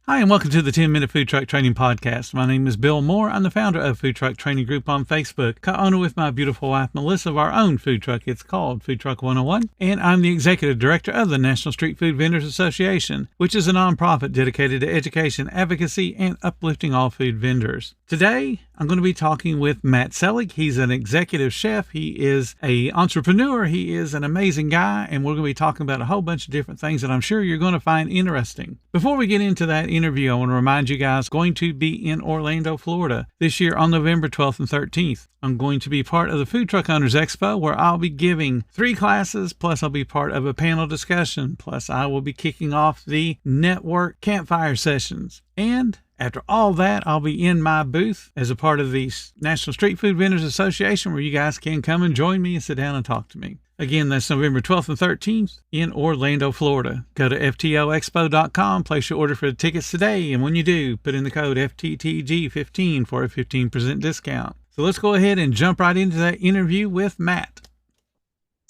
Hi, and welcome to the 10-Minute Food Truck Training Podcast. My name is Bill Moore. I'm the founder of Food Truck Training Group on Facebook, co-owner with my beautiful wife, Melissa, of our own food truck. It's called Food Truck 101, and I'm the executive director of the National Street Food Vendors Association, which is a nonprofit dedicated to education, advocacy, and uplifting all food vendors. Today, I'm going to be talking with Matt Selig. He's an executive chef. He is an entrepreneur. He is an amazing guy, and we're going to be talking about a whole bunch of different things that I'm sure you're going to find interesting. Before we get into that interview, I want to remind you guys, going to be in Orlando, Florida this year on November 12th and 13th. I'm going to be part of the Food Truck Owners Expo, where I'll be giving 3 classes, plus I'll be part of a panel discussion, plus I will be kicking off the network campfire sessions. And after all that, I'll be in my booth as a part of the National Street Food Vendors Association, where you guys can come and join me and sit down and talk to me. Again, that's November 12th and 13th in Orlando, Florida. Go to FTOexpo.com, place your order for the tickets today, and when you do, put in the code FTTG15 for a 15% discount. So let's go ahead and jump right into that interview with Matt.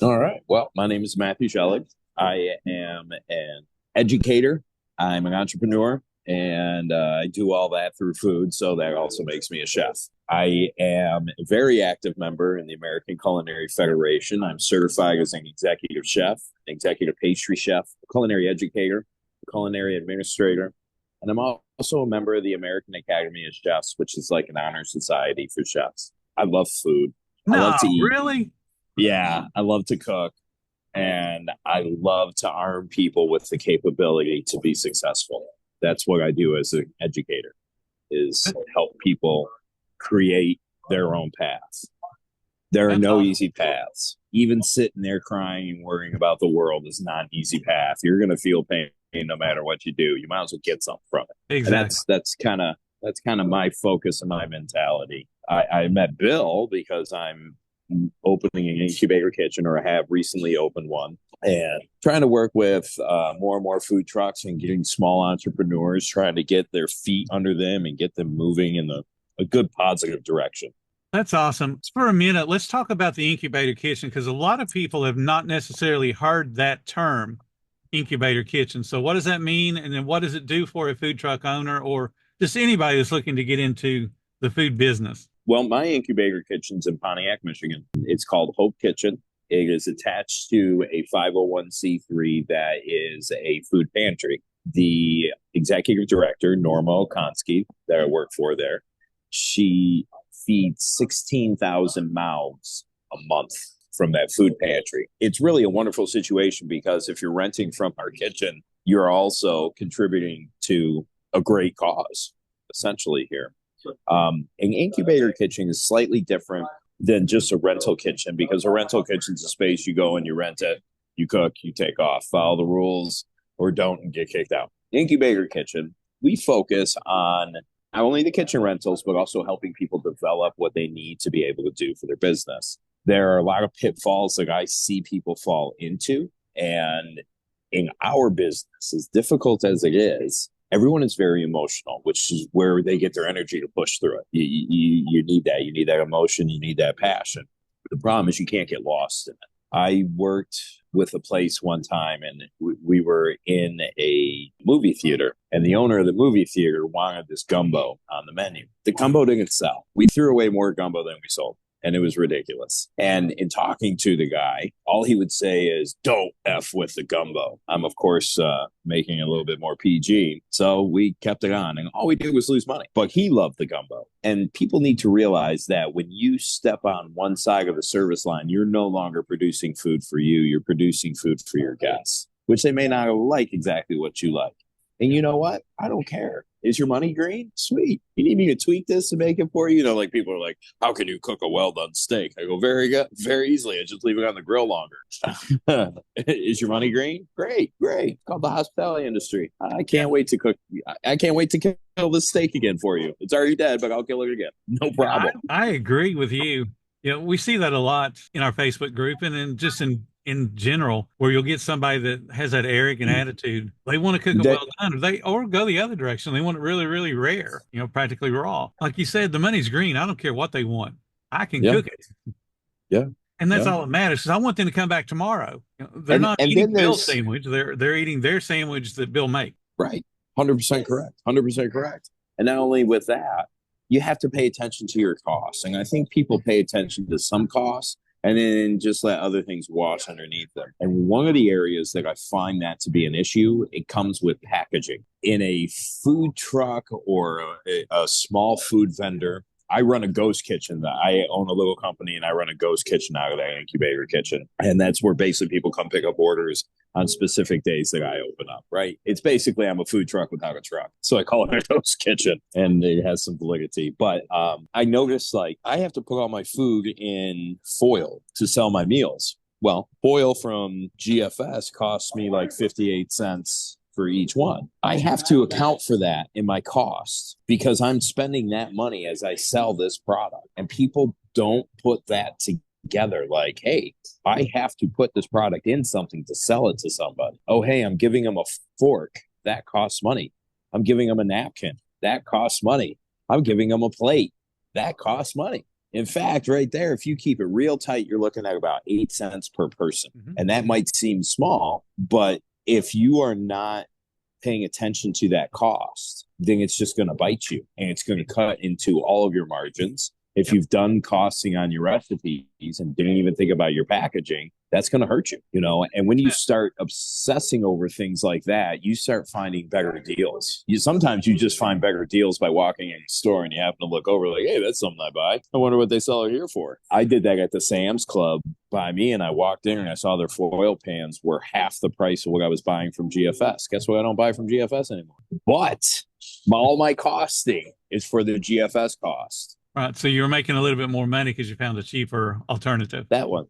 All right. Well, my name is Matthew Selig. I am an educator. I'm an entrepreneur, and I do all that through food, so that also makes me a chef. I am a very active member in the American Culinary Federation. I'm certified as an executive chef, executive pastry chef, culinary educator, culinary administrator, and I'm also a member of the American Academy of Chefs, which is like an honor society for chefs. I love food. I love to eat. Really? Yeah, I love to cook, and I love to arm people with the capability to be successful. That's what I do as an educator, is help people create their own paths. There are no easy paths. Even sitting there crying and worrying about the world is not an easy path. You're going to feel pain no matter what you do. You might as well get something from it. Exactly. And that's kind of my focus and my mentality. I met Bill because I'm opening an incubator kitchen, or I have recently opened one, and trying to work with more and more food trucks and getting small entrepreneurs, trying to get their feet under them and get them moving in a good positive direction. That's awesome. For a minute, let's talk about the incubator kitchen, because a lot of people have not necessarily heard that term, incubator kitchen. So what does that mean? And then what does it do for a food truck owner or just anybody that's looking to get into the food business? Well, my incubator kitchen's in Pontiac, Michigan. It's called Hope Kitchen. It is attached to a 501c3 that is a food pantry. The executive director, Norma Okonski, that I work for there, she feeds 16,000 mouths a month from that food pantry. It's really a wonderful situation, because if you're renting from our kitchen, you're also contributing to a great cause, essentially, here. An incubator kitchen is slightly different than just a rental kitchen, because a rental kitchen is a space you go and you rent it, you cook, you take off, follow the rules, or don't and get kicked out. Incubator kitchen, we focus on not only the kitchen rentals, but also helping people develop what they need to be able to do for their business. There are a lot of pitfalls that I see people fall into. And in our business, as difficult as it is, everyone is very emotional, which is where they get their energy to push through it. You need that. You need that emotion. You need that passion. The problem is you can't get lost in it. I worked with a place one time, and we were in a movie theater, and the owner of the movie theater wanted this gumbo on the menu. The gumbo didn't sell. We threw away more gumbo than we sold, and it was ridiculous. And in talking to the guy, all he would say is, "Don't F with the gumbo." I'm, of course, making it a little bit more PG. So we kept it on, and all we did was lose money. But he loved the gumbo. And people need to realize that when you step on one side of the service line, you're no longer producing food for you. You're producing food for your guests, which they may not like exactly what you like. And you know what? I don't care. Is your money green? Sweet. You need me to tweak this to make it for you? You know, like people are like, how can you cook a well-done steak? I go, very good, very easily. I just leave it on the grill longer. Is your money green? Great. It's called the hospitality industry. I can't wait to cook. I can't wait to kill this steak again for you. It's already dead, but I'll kill it again. No problem. I agree with you. You know, we see that a lot in our Facebook group, and then just in general, where you'll get somebody that has that arrogant attitude. They want to cook it well done, or go the other direction. They want it really, really rare, practically raw. Like you said, the money's green. I don't care what they want. I can cook it. Yeah. And that's all that matters, because I want them to come back tomorrow. They're not eating Bill's sandwich. They're eating their sandwich that Bill makes. Right. 100% correct. 100% correct. And not only with that, you have to pay attention to your costs. And I think people pay attention to some costs and then just let other things wash underneath them. And one of the areas that I find that to be an issue, it comes with packaging. In a food truck or a small food vendor, I run a ghost kitchen. I own a little company and I run a ghost kitchen out of that incubator kitchen. And that's where basically people come pick up orders on specific days that I open up, right? It's basically I'm a food truck without a truck. So I call it a ghost kitchen and it has some validity. But I noticed like I have to put all my food in foil to sell my meals. Well, foil from GFS costs me like 58 cents for each one. I have to account for that in my costs because I'm spending that money as I sell this product. And people don't put that together like, hey, I have to put this product in something to sell it to somebody. Oh, hey, I'm giving them a fork. That costs money. I'm giving them a napkin. That costs money. I'm giving them a plate. That costs money. In fact, right there, if you keep it real tight, you're looking at about 8 cents per person. Mm-hmm. And that might seem small, but if you are not paying attention to that cost, then it's just going to bite you and it's going to cut into all of your margins. If you've done costing on your recipes and didn't even think about your packaging, that's going to hurt you, you know? And when you start obsessing over things like that, you start finding better deals. Sometimes you just find better deals by walking in the store and you happen to look over like, hey, that's something I buy. I wonder what they sell it here for. I did that at the Sam's Club by me and I walked in and I saw their foil pans were half the price of what I was buying from GFS. Guess what? I don't buy from GFS anymore. But all my costing is for the GFS cost. Right. So you're making a little bit more money because you found a cheaper alternative. That one.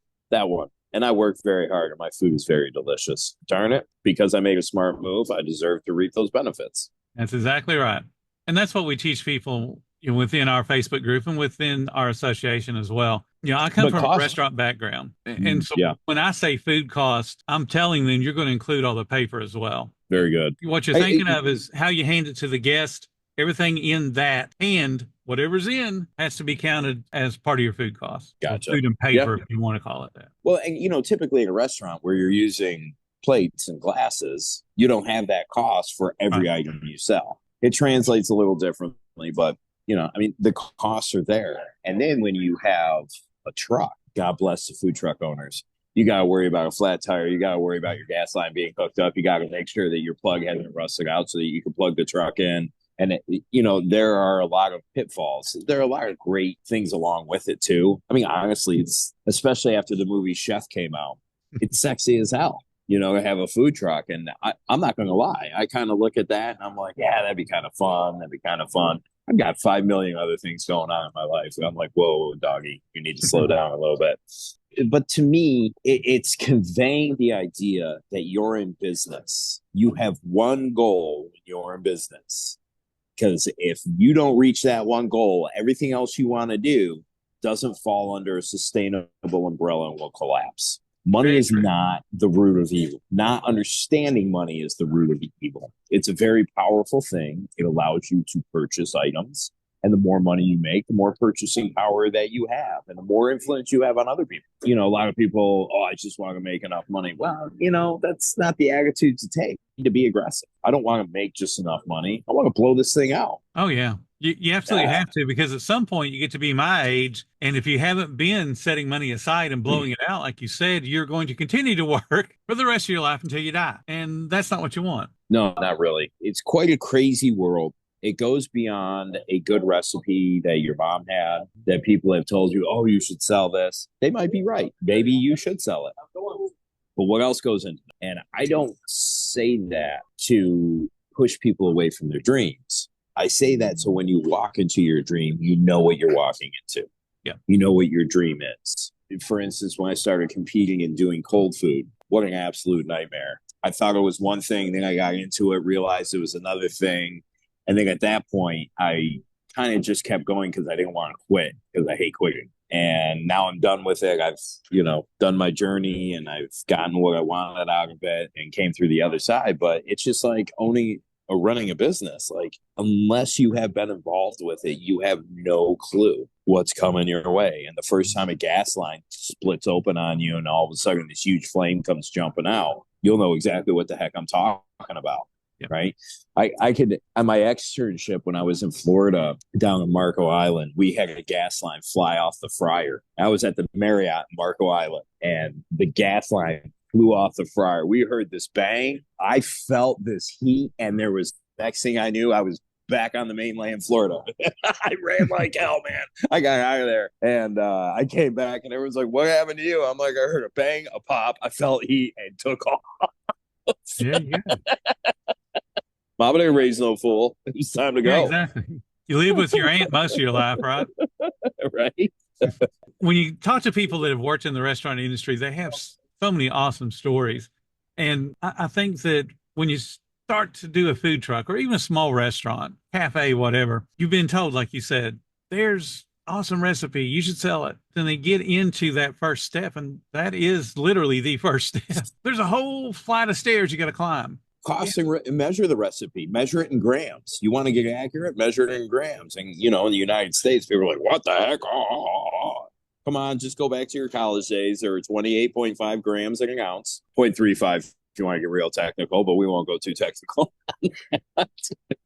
And I worked very hard and my food is very delicious. Darn it. Because I made a smart move, I deserve to reap those benefits. That's exactly right. And that's what we teach people, you know, within our Facebook group and within our association as well. You know, I come from a restaurant background. And so when I say food cost, I'm telling them you're going to include all the paper as well. Very good. What you're thinking of is how you hand it to the guest. Everything in that and whatever's in has to be counted as part of your food cost. Gotcha. Food and paper, if you want to call it that. Well, and you know, typically in a restaurant where you're using plates and glasses, you don't have that cost for every item you sell. It translates a little differently, but you know, I mean, the costs are there. And then when you have a truck, God bless the food truck owners, you got to worry about a flat tire. You got to worry about your gas line being hooked up. You got to make sure that your plug hasn't rusted out so that you can plug the truck in. And, you know, there are a lot of pitfalls. There are a lot of great things along with it, too. I mean, honestly, it's especially after the movie Chef came out, it's sexy as hell, you know, to have a food truck. And I'm not going to lie. I kind of look at that and I'm like, yeah, that'd be kind of fun. That'd be kind of fun. I've got 5 million other things going on in my life. And I'm like, whoa, doggy, you need to slow down a little bit. But to me, it's conveying the idea that you're in business. You have one goal when you're in business. Because if you don't reach that one goal, everything else you want to do doesn't fall under a sustainable umbrella and will collapse. Money is not the root of evil. Not understanding money is the root of evil. It's a very powerful thing. It allows you to purchase items. And the more money you make, the more purchasing power that you have and the more influence you have on other people. You know, a lot of people, I just want to make enough money. Well, you know, that's not the attitude to take. You need to be aggressive. I don't want to make just enough money. I want to blow this thing out. Oh, yeah. You absolutely have to, because at some point you get to be my age. And if you haven't been setting money aside and blowing it out, like you said, you're going to continue to work for the rest of your life until you die. And that's not what you want. No, not really. It's quite a crazy world. It goes beyond a good recipe that your mom had, that people have told you, oh, you should sell this. They might be right. Maybe you should sell it. But what else goes into it? And I don't say that to push people away from their dreams. I say that so when you walk into your dream, you know what you're walking into. Yeah. You know what your dream is. For instance, when I started competing and doing cold food, what an absolute nightmare. I thought it was one thing, then I got into it, realized it was another thing. And then at that point, I kind of just kept going because I didn't want to quit, because I hate quitting. And now I'm done with it. I've, you know, done my journey and I've gotten what I wanted out of it and came through the other side. But it's just like owning or running a business. Like, unless you have been involved with it, you have no clue what's coming your way. And the first time a gas line splits open on you and all of a sudden this huge flame comes jumping out, you'll know exactly what the heck I'm talking about. Yep. right? I could, on my externship when I was in Florida down in Marco Island, we had a gas line fly off the fryer. I was at the Marriott in Marco Island, and the gas line flew off the fryer. We heard this bang. I felt this heat, and there was, next thing I knew, I was back on the mainland Florida. I ran like hell, man. I got out of there, and I came back, and everyone's like, "What happened to you?" I'm like, "I heard a bang, a pop. I felt heat, and took off." Yeah, yeah. Mama didn't raise no fool. It was time to Yeah, go. exactly. You live with your aunt most of your life, right? Right? When you talk to people that have worked in the restaurant industry, they have so many awesome stories. And I think that when you start to do a food truck or even a small restaurant, cafe, whatever, you've been told, like you said, there's awesome recipe. You should sell it. Then they get into that first step, and that is literally the first step. There's a whole flight of stairs you got to climb. Cost and measure the recipe, measure it in grams. You want to get accurate, measure it in grams. And, you know, in the United States, people are like, what the heck? Oh. Come on, just go back to your college days. There are 28.5 grams in an ounce, 0.35 if you want to get real technical, but we won't go too technical.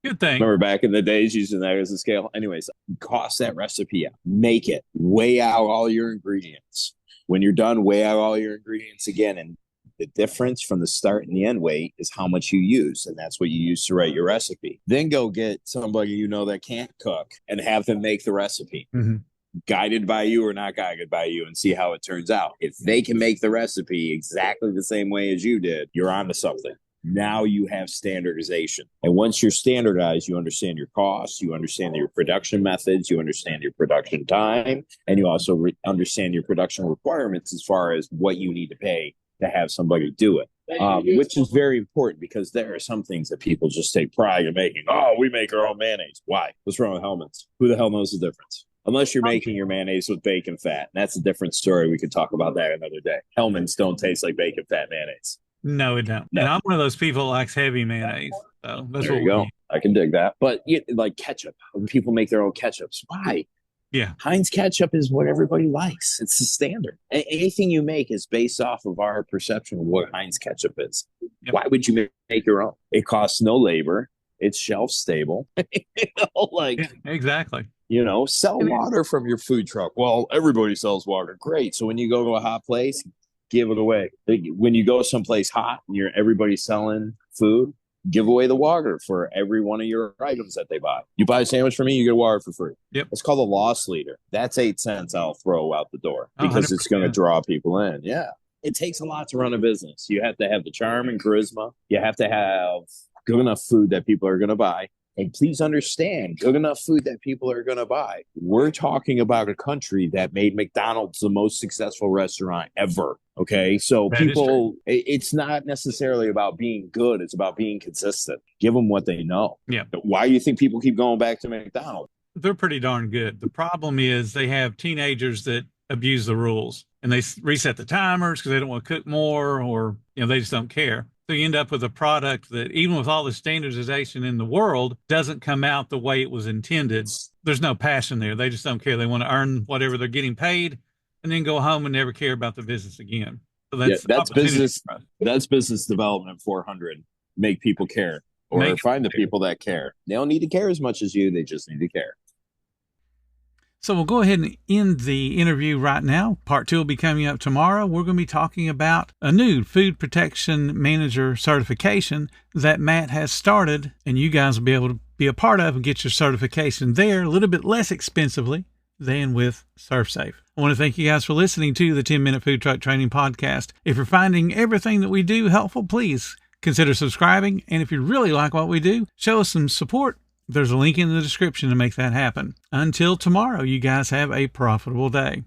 Good thing. Remember back in the days using that as a scale? Anyways, cost that recipe out. Make it. Weigh out all your ingredients. When you're done, weigh out all your ingredients again. And the difference from the start and the end weight is how much you use. And that's what you use to write your recipe. Then go get somebody you know that can't cook and have them make the recipe. Mm-hmm. Guided by you or not guided by you, and see how it turns out. If they can make the recipe exactly the same way as you did, you're onto something. Now you have standardization. And once you're standardized, you understand your costs, you understand your production methods, you understand your production time, and you also understand your production requirements as far as what you need to pay to have somebody do it. Which is very important because there are some things that people just take pride in making. Oh, we make our own mayonnaise. Why? What's wrong with Hellmann's? Who the hell knows the difference? Unless you're making your mayonnaise with bacon fat. And that's a different story. We could talk about that another day. Hellmann's don't taste like bacon fat mayonnaise. No, it don't. No. And I'm one of those people that likes heavy mayonnaise. So that's there what you go. I can dig that. But like ketchup. When people make their own ketchups. Why? Yeah. Heinz ketchup is what everybody likes. It's the standard. Anything you make is based off of our perception of what Heinz ketchup is. Yep. Why would you make your own? It costs no labor. It's shelf stable. Yeah, exactly. You know, sell water from your food truck. Well, everybody sells water. Great. So when you go to a hot place, give it away. When you go someplace hot and everybody's selling food, give away the water for every one of your items that they buy. You buy a sandwich from me, you get water for free. Yep. It's called a loss leader. That's 8 cents I'll throw out the door because it's going to draw people in. Yeah. It takes a lot to run a business. You have to have the charm and charisma. You have to have good enough food that people are going to buy. And please understand, good enough food that people are going to buy. We're talking about a country that made McDonald's the most successful restaurant ever. Okay. So people, it's not necessarily about being good. It's about being consistent. Give them what they know. Yeah. Why do you think people keep going back to McDonald's? They're pretty darn good. The problem is they have teenagers that abuse the rules and they reset the timers because they don't want to cook more or, they just don't care. So you end up with a product that, even with all the standardization in the world, doesn't come out the way it was intended. There's no passion there. They just don't care. They want to earn whatever they're getting paid and then go home and never care about the business again. So that's business. That's business development 400. Make people care or find the people that care. They don't need to care as much as you. They just need to care. So we'll go ahead and end the interview right now. Part 2 will be coming up tomorrow. We're going to be talking about a new food protection manager certification that Matt has started, and you guys will be able to be a part of and get your certification there a little bit less expensively than with ServSafe. I want to thank you guys for listening to the 10-Minute Food Truck Training Podcast. If you're finding everything that we do helpful, please consider subscribing. And if you really like what we do, show us some support. There's a link in the description to make that happen. Until tomorrow, you guys have a profitable day.